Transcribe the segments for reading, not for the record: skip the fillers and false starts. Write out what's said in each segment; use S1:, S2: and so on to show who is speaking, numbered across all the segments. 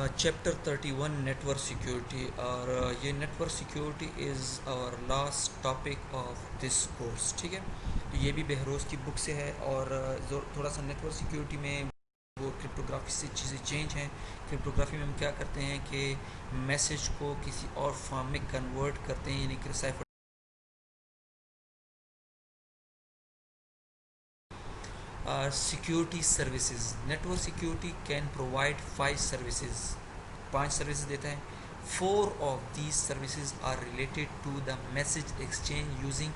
S1: Chapter 31 network security और ये network security is our last topic of this course. ठीक है, तो ये भी बहरोज़ की बुक से है और थोड़ा सा नेटवर्क सिक्योरिटी में वो क्रिप्टोग्राफी से चीज़ें चेंज हैं। क्रिप्टोग्राफी में हम क्या करते हैं कि मैसेज को किसी और फॉर्म में कन्वर्ट करते हैं, यानी कि cipher security services. Network security can provide 5 services, 5 services देता है। 4 of these services are related to the message exchange using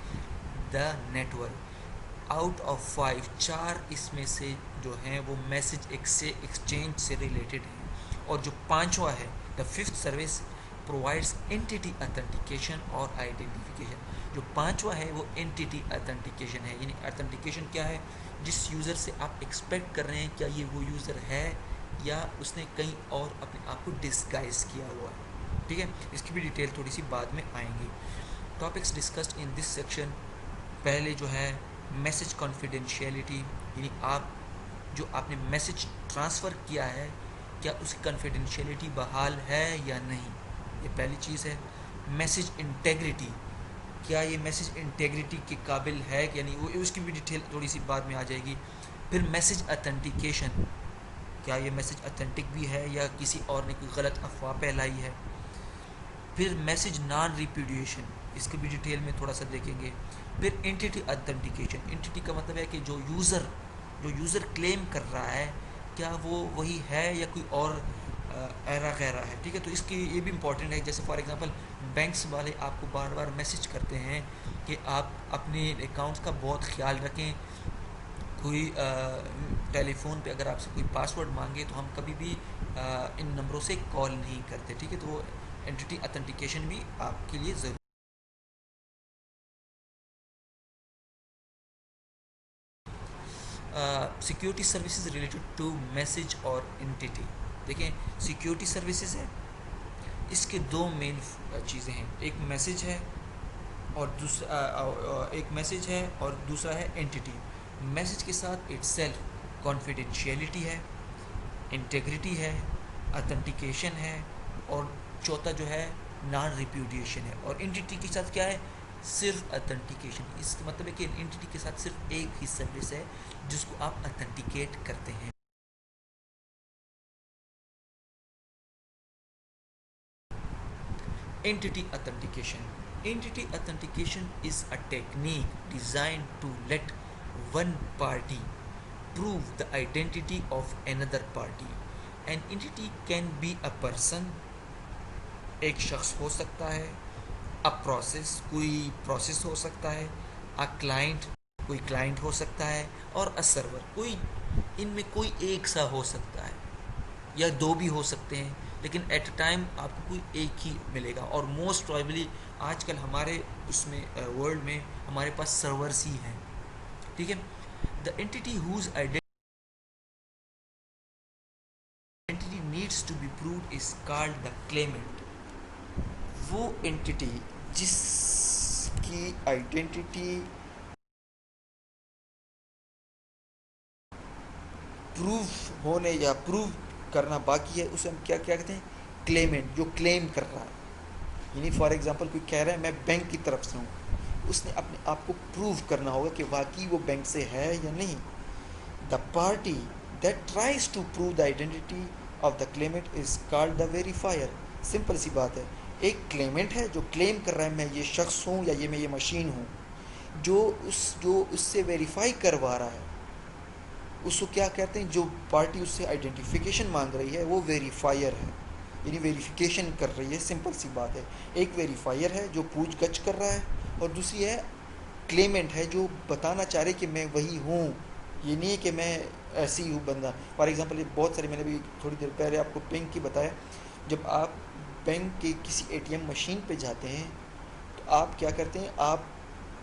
S1: the network. Out of 5, 4 इसमें से जो हैं वो मैसेज एक्सचेंज से रिलेटेड हैं, और जो पांचवा है the fifth service provides entity authentication और आइडेंटिफिकेशन। जो पांचवा है वो एंटिटी अथेंटिकेशन है, यानी अथेंटिकेशन क्या है, जिस यूज़र से आप एक्सपेक्ट कर रहे हैं क्या ये वो यूज़र है या उसने कहीं और अपने आप को डिस्गाइज किया हुआ है। ठीक है, इसकी भी डिटेल थोड़ी सी बाद में आएंगी। Topics discussed in this section, पहले जो है मैसेज कॉन्फिडेंशियलिटी, यानी आप जो आपने मैसेज ट्रांसफ़र किया है क्या उसकी कॉन्फिडेंशियलिटी बहाल है या नहीं, ये पहली चीज़ है। मैसेज इंटेग्रिटी, क्या ये मैसेज इंटेग्रिटी के काबिल है कि नहीं, वो उसकी भी डिटेल थोड़ी सी बाद में आ जाएगी। फिर मैसेज अथेंटिकेशन, क्या ये मैसेज अथेंटिक भी है या किसी और ने कोई गलत अफवाह फैलाई है। फिर मैसेज नॉन रिप्यूडिएशन, इसकी भी डिटेल में थोड़ा सा देखेंगे। फिर एंटिटी अथेंटिकेशन, एंटिटी का मतलब है कि जो यूज़र क्लेम कर रहा है क्या वो वही है या कोई और एरा गैरा है। ठीक है, तो इसकी ये भी इम्पॉर्टेंट है। जैसे फॉर एग्जांपल बैंक्स वाले आपको बार बार मैसेज करते हैं कि आप अपने अकाउंट्स का बहुत ख्याल रखें, कोई टेलीफोन पे अगर आपसे कोई पासवर्ड मांगे तो हम कभी भी इन नंबरों से कॉल नहीं करते। ठीक है, तो वो एंटिटी अथेंटिकेशन भी आपके लिए ज़रूरी। Security services related to message और एंटिटी। देखें, सिक्योरिटी सर्विसेज है, इसके दो मेन चीज़ें हैं, एक मैसेज है और दूसरा है एंटिटी। मैसेज के साथ इटसेल्फ कॉन्फिडेंशियलिटी है, इंटेग्रिटी है, अथेंटिकेशन है, और चौथा जो है नॉन रिप्यूडिएशन है। और एंटिटी के साथ क्या है, सिर्फ अथेंटिकेशन। इसका मतलब है कि एंटिटी के साथ सिर्फ एक ही सर्विस है जिसको आप अथेंटिकेट करते हैं। Entity authentication. Entity authentication is a technique designed to let one party prove the identity of another party. An entity can be a person, एक शख्स हो सकता है, अ प्रोसेस, कोई प्रोसेस हो सकता है, अ क्लाइंट, कोई क्लाइंट हो सकता है, और अ सर्वर, कोई इनमें कोई एक सा हो सकता है या दो भी हो सकते हैं, लेकिन एट अ टाइम आपको कोई एक ही मिलेगा। और मोस्ट प्रॉबेबली आजकल हमारे उसमें वर्ल्ड में हमारे पास सर्वर्स ही हैं। ठीक है, the entity whose identity needs to be proved is called the claimant. वो एंटिटी जिसकी आइडेंटिटी प्रूव होने या प्रूव करना बाकी है उसे हम क्या क्या कहते हैं, क्लेमेंट, जो क्लेम कर रहा है। यानी फॉर एग्जांपल कोई कह रहा है मैं बैंक की तरफ से हूँ, उसने अपने आप को प्रूव करना होगा कि वाकई वो बैंक से है या नहीं। The party that tries to prove the identity of the claimant is called the verifier. Simple सी बात है, एक क्लेमेंट है जो क्लेम कर रहा है मैं ये शख्स हूँ या ये मैं ये मशीन हूँ, जो उससे वेरीफाई करवा रहा है उसको क्या कहते हैं, जो पार्टी उससे आइडेंटिफिकेशन मांग रही है वो वेरीफायर है, यानी वेरिफिकेशन कर रही है। सिंपल सी बात है, एक वेरीफायर है जो पूछ गछ कर रहा है, और दूसरी है क्लेमेंट है जो बताना चाह रहे कि मैं वही हूँ, ये नहीं है कि मैं ऐसी हूँ बंदा। फॉर एग्जांपल ये बहुत सारे, मैंने भी थोड़ी देर पहले आपको बैंक की बताया, जब आप बैंक के किसी एटीएम मशीन पे जाते हैं तो आप क्या करते हैं, आप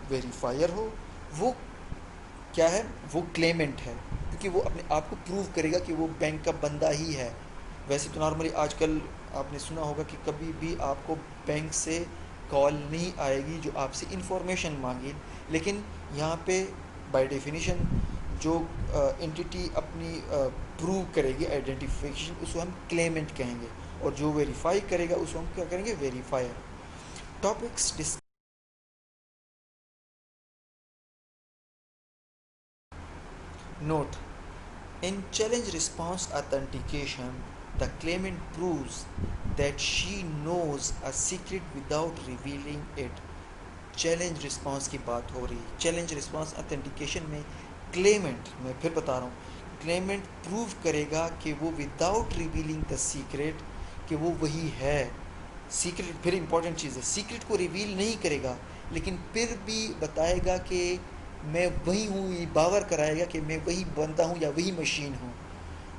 S1: वेरीफायर हो, वो क्या है, वो क्लेमेंट है, क्योंकि वो अपने आप को प्रूव करेगा कि वो बैंक का बंदा ही है। वैसे तो नॉर्मली आजकल आपने सुना होगा कि कभी भी आपको बैंक से कॉल नहीं आएगी जो आपसे इंफॉर्मेशन मांगे, लेकिन यहाँ पे बाय डेफिनेशन
S2: जो एंटिटी अपनी प्रूव करेगी आइडेंटिफिकेशन, उसको हम क्लेमेंट कहेंगे, और जो वेरीफाई करेगा उसको हम क्या करेंगे, verifier. Topics this note: in challenge response authentication, the claimant proves that she knows a secret without revealing it. Challenge response की बात हो रही है। चैलेंज रिस्पांस ऑथेंटिकेशन में क्लेमेंट, मैं फिर बता रहा हूँ, क्लेमेंट प्रूव करेगा कि वो विदाउट रिवीलिंग द सीक्रेट, कि वो वही है। सीक्रेट फिर इंपॉर्टेंट चीज़ है, सीक्रेट को रिवील नहीं करेगा, लेकिन फिर भी बताएगा कि मैं वही हूँ, ये बावर कराएगा कि मैं वही बंदा हूँ या वही मशीन हूँ।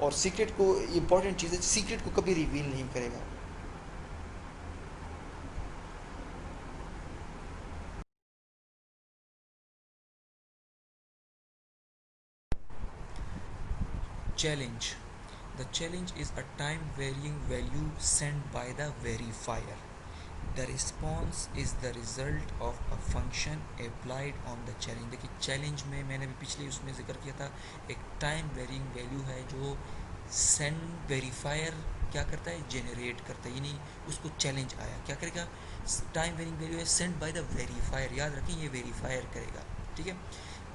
S2: और सीक्रेट को, इंपॉर्टेंट चीज़ है, सीक्रेट को कभी रिवील नहीं करेगा।
S1: Challenge. The challenge is a time varying value sent by the verifier. The response is the result of a function applied on the challenge. देखिए चैलेंज में मैंने भी पिछले उसमें जिक्र किया था, एक टाइम वेरिंग वैल्यू है जो सेंड वेरीफायर क्या करता है, जेनरेट करता है, यानी उसको चैलेंज आया, क्या करेगा, टाइम वेरिंग वैल्यू है सेंड बाय द वेरीफायर, याद रखें ये वेरीफायर करेगा, ठीक है।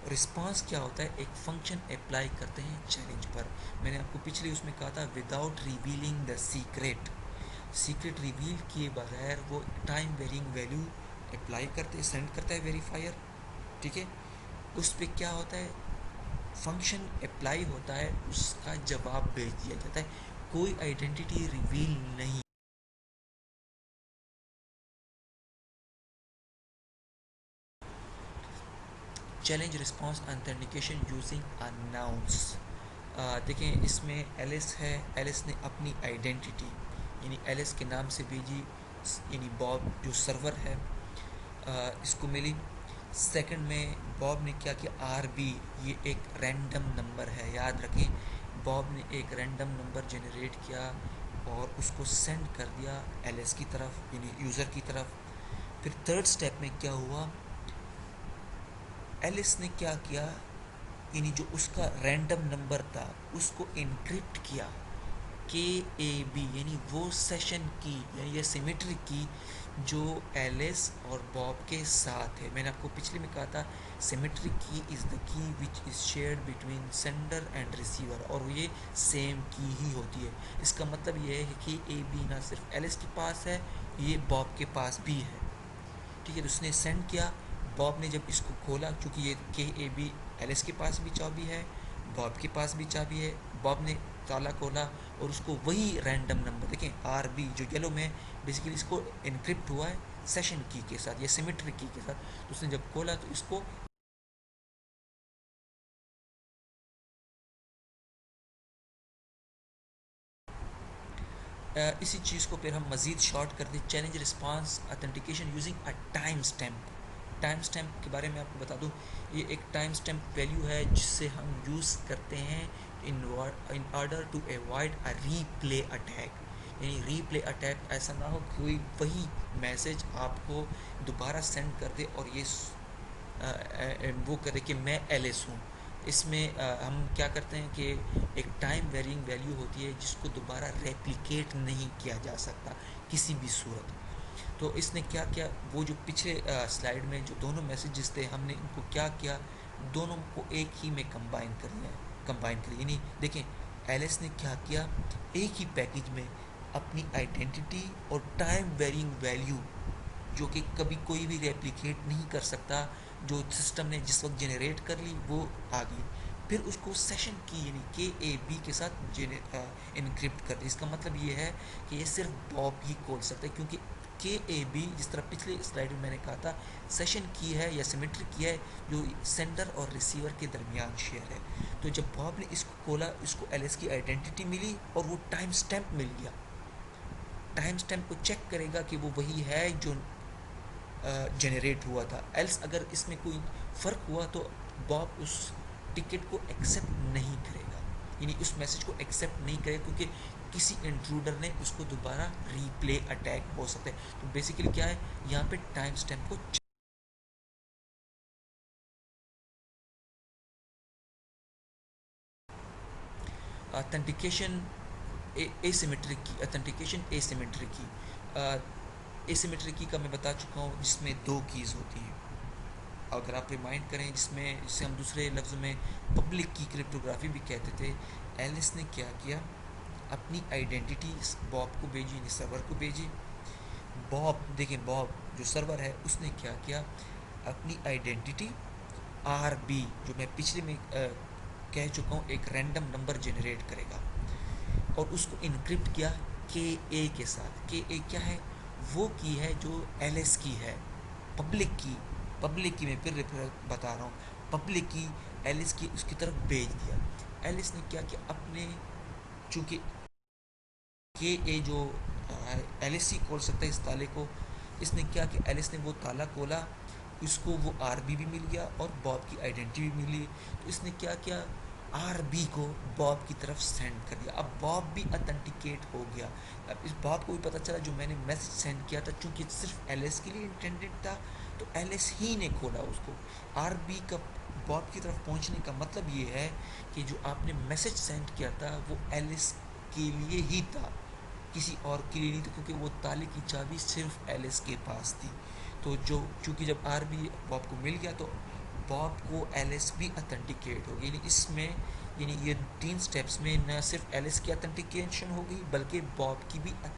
S1: रिस्पांस क्या होता है, एक फंक्शन अप्लाई करते हैं चैलेंज पर। मैंने आपको पिछले उसमें कहा था without revealing the secret, secret reveal किए बगैर वो टाइम वेरिंग वैल्यू अप्लाई करते, सेंड करता है वेरीफायर, ठीक है। उस पर क्या होता है, फंक्शन अप्लाई होता है, उसका जवाब भेज दिया जाता है, कोई आइडेंटिटी रिवील नहीं। Challenge response authentication using announce. देखें इसमें एलिस है, एलिस ने अपनी आइडेंटिटी यानी एलिस के नाम से भेजी, यानी बॉब जो सर्वर है इसको मिली। सेकंड में बॉब ने क्या किया, आर बी, ये एक रैंडम नंबर है, याद रखें, बॉब ने एक रैंडम नंबर जनरेट किया और उसको सेंड कर दिया एलिस की तरफ, यानी यूज़र की तरफ। फिर थर्ड स्टेप में क्या हुआ, एलिस ने क्या किया, यानी जो उसका रैंडम नंबर था उसको इनक्रिप्ट किया, के ए बी, यानी वो सेशन की यानी ये सिमेट्री की जो एलिस और बॉब के साथ है। मैंने आपको पिछले में कहा था सिमेट्री की is the key which is shared between sender and receiver, और ये सेम की ही होती है। इसका मतलब ये है कि ए बी ना सिर्फ एलिस के पास है, ये बॉब के पास भी है, ठीक है। तो उसने सेंड किया, बॉब ने जब इसको खोला, क्योंकि ये के ए बी एलिस के पास भी चाबी है, बॉब के पास भी चाबी है, बॉब ने ताला खोला और उसको वही रैंडम नंबर, देखें आर बी जो येलो में बेसिकली इसको इनक्रिप्ट हुआ है सेशन की के साथ या सिमेट्री की के साथ, तो उसने जब खोला तो इसको इसी चीज़ को फिर हम मज़ीद शॉर्ट कर दें, challenge response authentication using a time stamp. Time stamp के बारे में आपको बता दूं, ये एक टाइम स्टैम्प वैल्यू है जिससे हम यूज़ करते हैं in order to avoid a replay attack, यानी रीप्ले अटैक ऐसा ना हो कोई वही मैसेज आपको दोबारा सेंड कर दे और ये वो करे कि मैं एलिस हूँ। इसमें हम क्या करते हैं कि एक टाइम वेरिंग वैल्यू होती है जिसको दोबारा रेप्लिकेट नहीं किया जा सकता किसी भी सूरत। तो इसने क्या किया, वो जो पिछले स्लाइड में जो दोनों मैसेजेस थे हमने इनको क्या किया, दोनों को एक ही में कंबाइन कर लिया, कंबाइन कर लिया, यानी देखें एलिस ने क्या किया, एक ही पैकेज में अपनी आइडेंटिटी और टाइम वेरिंग वैल्यू जो कि कभी कोई भी रेप्लिकेट नहीं कर सकता, जो सिस्टम ने जिस वक्त जनरेट कर ली वो आ गई, फिर उसको सेशन की यानी के ए बी के साथ इनक्रिप्ट कर दी। इसका मतलब ये है कि ये सिर्फ बॉब ही खोल सकता है, क्योंकि के ए बी जिस तरह पिछले स्लाइड में मैंने कहा था सेशन की है या सिमेट्रिक की है जो सेंडर और रिसीवर के दरमियान शेयर है। तो जब बॉब ने इसको खोला, इसको एलिस की आइडेंटिटी मिली और वो टाइम स्टैम्प मिल गया, टाइम स्टैम्प को चेक करेगा कि वो वही है जो जनरेट हुआ था, एल्स अगर इसमें कोई फ़र्क हुआ तो बॉब उस टिकट को एक्सेप्ट नहीं करेगा, यानी उस मैसेज को एक्सेप्ट नहीं करेगा, क्योंकि किसी इंट्रूडर ने उसको दोबारा रीप्ले अटैक हो सकता है। तो बेसिकली क्या है, यहाँ पे टाइम स्टैम्प को ऑथेंटिकेशन एसिमेट्रिक की, ऑथेंटिकेशन एसिमेट्रिक की, एसिमेट्रिक की का मैं बता चुका हूँ, जिसमें दो कीज़ होती हैं। अगर आप रिमाइंड करें, जिसे हम दूसरे लफ्ज़ में पब्लिक की क्रिप्टोग्राफी भी कहते थे, एलिस ने क्या किया, अपनी आइडेंटिटी बॉब को भेजी, यानी सर्वर को भेजी। बॉब, देखें बॉब जो सर्वर है उसने क्या किया, अपनी आइडेंटिटी RB, जो मैं पिछले में कह चुका हूँ, एक रैंडम नंबर जनरेट करेगा और उसको इनक्रिप्ट किया KA के साथ। KA क्या है, वो की है जो LS की है, पब्लिक की। पब्लिक की मैं फिर बता रहा हूँ, पब्लिक की LS की उसकी तरफ भेज दिया। LS ने क्या किया, अपने चूँकि KA जो LSC खोल सकता है इस ताले को, इसने क्या किया, एलिस ने वो ताला खोला, उसको वो RB भी मिल गया और बॉब की आइडेंटिटी भी मिली। तो इसने क्या किया, RB को बॉब की तरफ सेंड कर दिया। अब बॉब भी अथेंटिकेट हो गया। अब इस बॉब को भी पता चला जो मैंने मैसेज सेंड किया था, चूँकि सिर्फ LS के लिए इंटेंडेड था, तो LS ही ने खोला उसको। RB का बॉब की तरफ पहुंचने का मतलब ये है कि जो आपने मैसेज सेंड किया था वो LS के लिए ही था, किसी और के लिए नहीं था, क्योंकि वो ताले की चाबी सिर्फ एलिस के पास थी। तो जो चूँकि जब RB बॉब को मिल गया, तो बॉब को एलिस भी अथेंटिकेट होगी। यानी इसमें, यानी ये 3 स्टेप्स में न सिर्फ एलिस की अथेंटिकेशन होगी बल्कि बॉब की भी